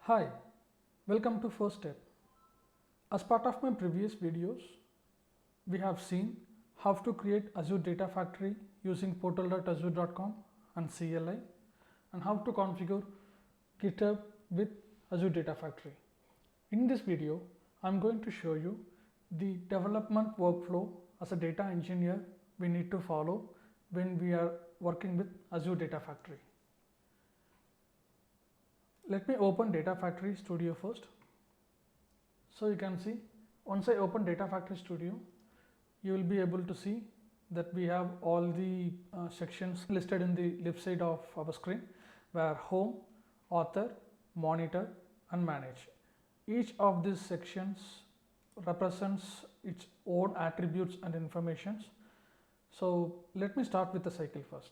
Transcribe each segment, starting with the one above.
Hi, welcome to First Step. As part of my previous videos, we have seen how to create Azure Data Factory using portal.azure.com and CLI, and how to configure GitHub with Azure Data Factory. In this video, I'm going to show you the development workflow as a data engineer we need to follow when we are working with Azure Data Factory. Let me open Data Factory Studio first. So you can see, once I open Data Factory Studio, you will be able to see that we have all the sections listed in the left side of our screen, where home, author, monitor and manage. Each of these sections represents its own attributes and informations. So let me start with the cycle first.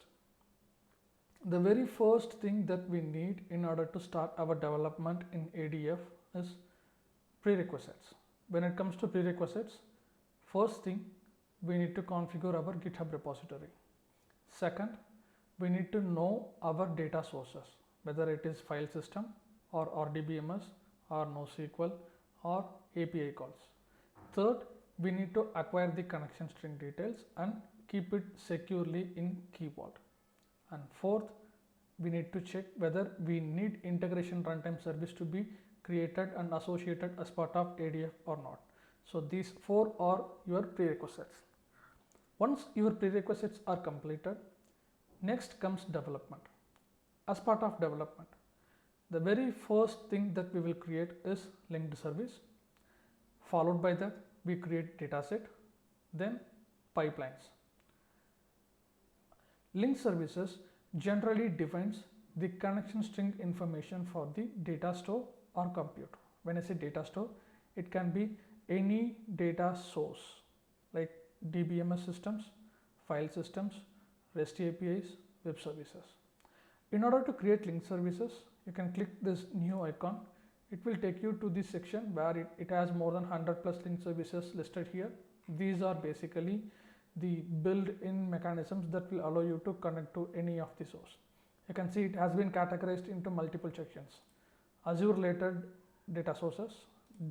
The very first thing that we need in order to start our development in ADF is prerequisites. When it comes to prerequisites, first thing, we need to configure our GitHub repository. Second, we need to know our data sources, whether it is file system or RDBMS or NoSQL or API calls. Third, we need to acquire the connection string details and keep it securely in key-vault. And fourth, we need to check whether we need integration runtime service to be created and associated as part of ADF or not. So these four are your prerequisites. Once your prerequisites are completed, next comes development. As part of development, the very first thing that we will create is linked service. Followed by that, we create dataset, then pipelines. Linked services generally defines the connection string information for the data store or compute. When I say data store, it can be any data source like DBMS systems, file systems, REST APIs, web services. In order to create linked services, you can click this new icon. It will take you to this section where it has more than 100 plus linked services listed here. These are basically the built-in mechanisms that will allow you to connect to any of the source. You can see it has been categorized into multiple sections: Azure related data sources,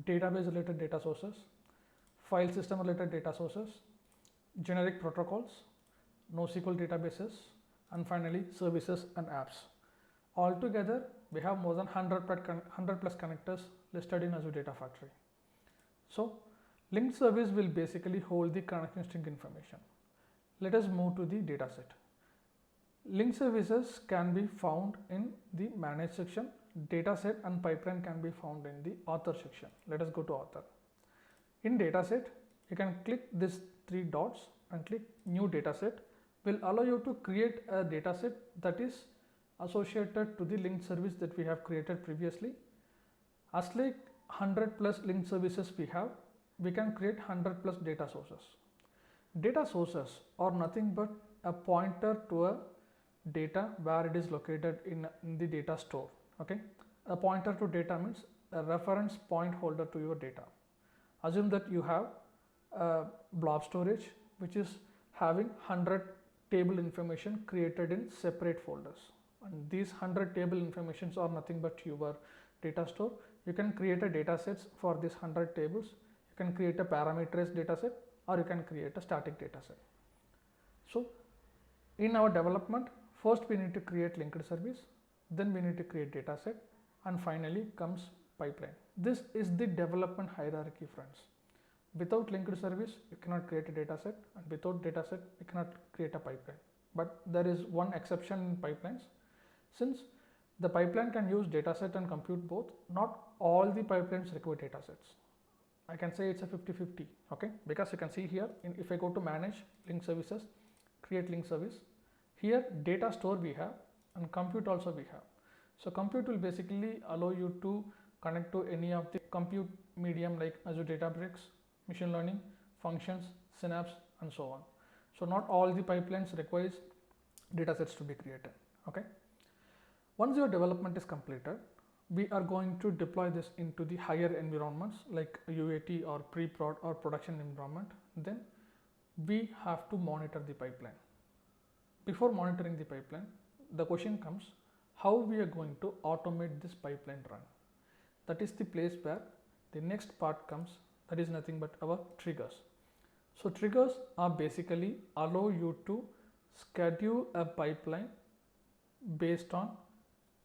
database related data sources, file system related data sources, generic protocols, NoSQL databases, and finally services and apps. Altogether, we have more than 100 plus connectors listed in Azure Data Factory. So linked service will basically hold the connection string information. Let us move to the dataset. Linked services can be found in the manage section. Dataset and pipeline can be found in the author section. Let us go to author. In dataset, you can click these three dots and click new dataset. Will allow you to create a dataset that is associated to the linked service that we have created previously. As like 100 plus linked services we have, we can create 100 plus data sources. Data sources are nothing but a pointer to a data where it is located in the data store. Okay, a pointer to data means a reference point holder to your data. Assume that you have a blob storage which is having 100 table information created in separate folders, and these 100 table informations are nothing but your data store. You can create a data sets for these 100 tables. You can create a parameterized dataset or you can create a static dataset. So in our development, first we need to create linked service, then we need to create dataset, and finally comes pipeline. This is the development hierarchy, friends. Without linked service, you cannot create a dataset, and without dataset, you cannot create a pipeline. But there is one exception in pipelines. Since the pipeline can use dataset and compute both, not all the pipelines require datasets. I can say it's a 50-50, okay? Because you can see here, if I go to manage linked services, create linked service, here data store we have and compute also we have. So compute will basically allow you to connect to any of the compute medium like Azure Databricks, machine learning, functions, Synapse, and so on. So not all the pipelines requires datasets to be created, okay? Once your development is completed, we are going to deploy this into the higher environments like UAT or pre-prod or production environment. Then we have to monitor the pipeline. Before monitoring the pipeline, the question comes, how we are going to automate this pipeline run. that is the place where the next part comes, that is nothing but our triggers. So triggers are basically allow you to schedule a pipeline based on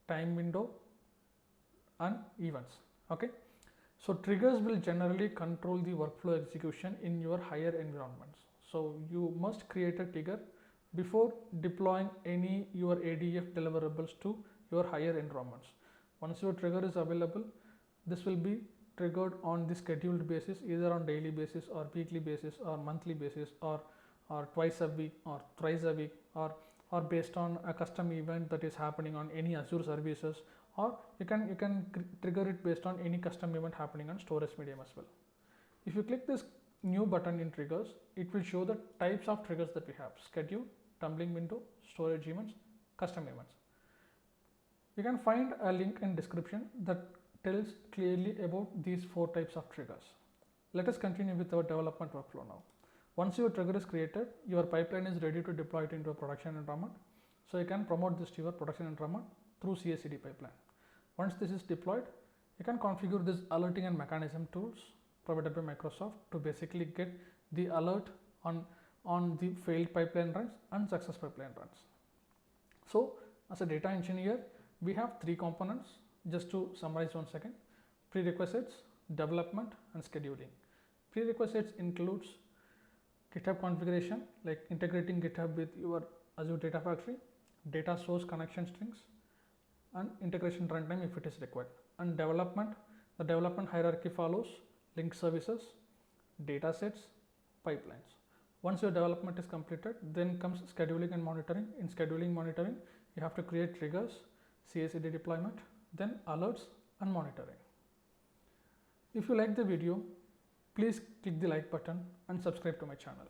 time window and events. Okay, so triggers will generally control the workflow execution in your higher environments. So you must create a trigger before deploying any your ADF deliverables to your higher environments. Once your trigger is available, this will be triggered on the scheduled basis, either on daily basis or weekly basis or monthly basis or twice a week or thrice a week, or based on a custom event that is happening on any Azure services, or you can trigger it based on any custom event happening on storage medium as well. If you click this new button in triggers, it will show the types of triggers that we have: schedule, tumbling window, storage events, custom events. You can find a link in description that tells clearly about these 4 types of triggers. Let us continue with our development workflow now. Once your trigger is created, your pipeline is ready to deploy it into a production environment. So you can promote this to your production environment through CI/CD pipeline. Once this is deployed, you can configure this alerting and mechanism tools provided by Microsoft to basically get the alert on the failed pipeline runs and success pipeline runs. So as a data engineer, we have 3 components. Just to summarize once again: prerequisites, development, and scheduling. Prerequisites includes GitHub configuration, like integrating GitHub with your Azure Data Factory, data source connection strings, and integration runtime if it is required. And development, the development hierarchy follows link services, data sets, pipelines. Once your development is completed, then comes scheduling and monitoring. In scheduling monitoring, you have to create triggers, CI/CD deployment, then alerts and monitoring. If you like the video, please click the like button and subscribe to my channel.